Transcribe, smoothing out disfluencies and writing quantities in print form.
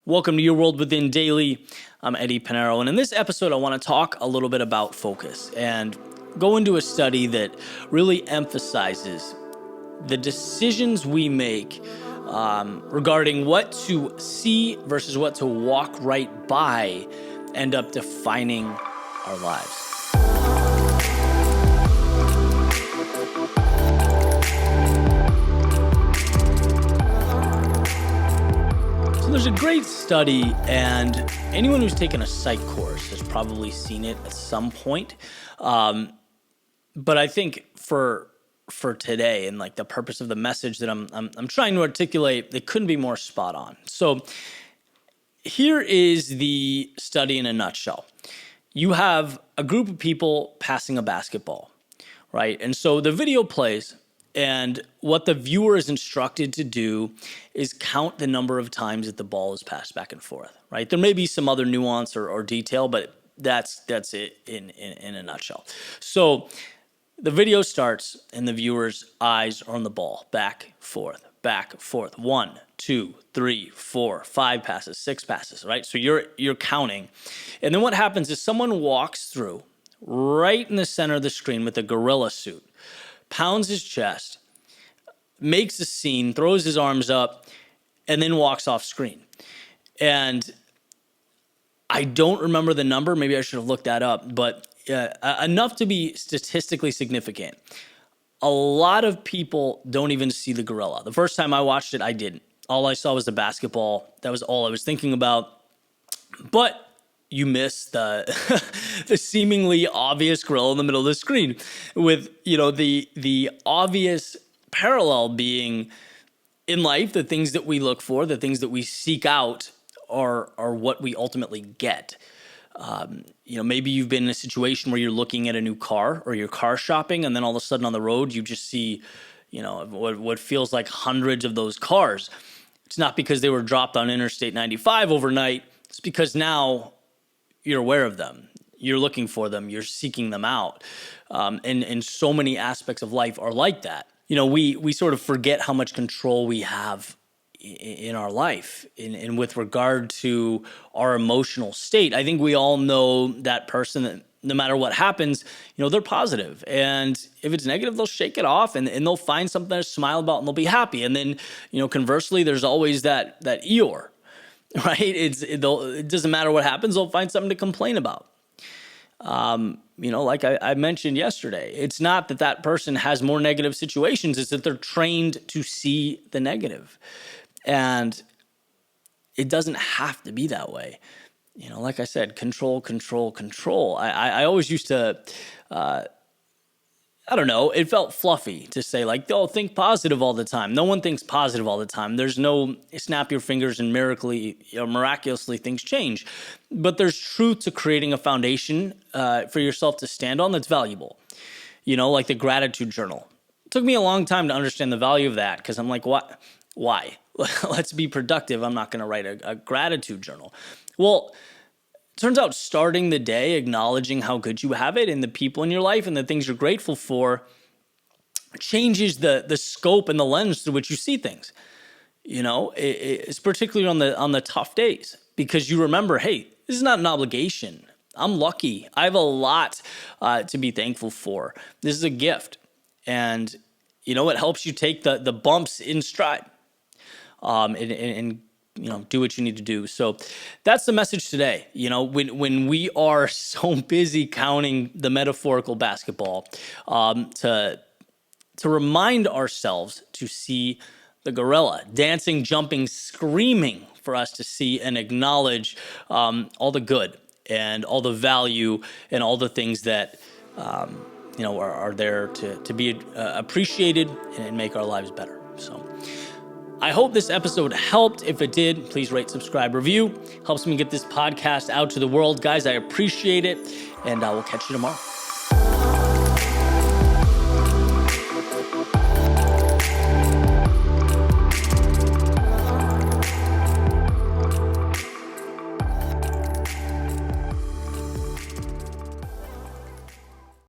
Welcome to Your World Within Daily. I'm Eddie Pinero, and in this episode, I want to talk a little bit about focus and go into a study that really emphasizes the decisions we make regarding what to see versus what to walk right by end up defining our lives. So there's a great study, and anyone who's taken a psych course has probably seen it at some point. But I think for today and like the purpose of the message that I'm trying to articulate, it couldn't be more spot on. So here is the study in a nutshell. You have a group of people passing a basketball, right? And so the video plays, and what the viewer is instructed to do is count the number of times that the ball is passed back and forth, right? There may be some other nuance or detail, but that's it in a nutshell. So the video starts, and the viewer's eyes are on the ball, back, forth, 1, 2, 3, 4, 5 passes, 6 passes, right? So you're counting. And then what happens is someone walks through right in the center of the screen with a gorilla suit, pounds his chest, makes a scene, throws his arms up, and then walks off screen. And I don't remember the number. Maybe I should have looked that up, but enough to be statistically significant. A lot of people don't even see the gorilla. The first time I watched it, I didn't. All I saw was the basketball. That was all I was thinking about. But you miss the the seemingly obvious gorilla in the middle of the screen, with the obvious parallel being in life, the things that we look for, the things that we seek out are what we ultimately get. Maybe you've been in a situation where you're looking at a new car or you're car shopping, and then all of a sudden on the road you just see, what feels like hundreds of those cars. It's not because they were dropped on Interstate 95 overnight. It's because now you're aware of them. You're looking for them. You're seeking them out. And so many aspects of life are like that. We sort of forget how much control we have in our life and with regard to our emotional state. I think we all know that person that no matter what happens, they're positive. And if it's negative, they'll shake it off and they'll find something to smile about and they'll be happy. And then, conversely, there's always that Eeyore, right? It doesn't matter what happens, they'll find something to complain about. Like I mentioned yesterday, it's not that person has more negative situations, it's that they're trained to see the negative. And it doesn't have to be that way. Like I said, control. I always used to, it felt fluffy to say think positive all the time. No one thinks positive all the time. There's no snap your fingers and miraculously things change. But there's truth to creating a foundation for yourself to stand on that's valuable. Like the gratitude journal. It took me a long time to understand the value of that because I'm like, what? Why? Let's be productive. I'm not going to write a gratitude journal. Well, it turns out starting the day, acknowledging how good you have it and the people in your life and the things you're grateful for changes the scope and the lens through which you see things. It's particularly on the tough days because you remember, hey, this is not an obligation. I'm lucky. I have a lot to be thankful for. This is a gift. And, it helps you take the bumps in stride. And do what you need to do. So that's the message today. When we are so busy counting the metaphorical basketball, to remind ourselves to see the gorilla dancing, jumping, screaming for us to see and acknowledge all the good and all the value and all the things that are there to be appreciated and make our lives better. So I hope this episode helped. If it did, please rate, subscribe, review. Helps me get this podcast out to the world. Guys, I appreciate it, and I will catch you tomorrow.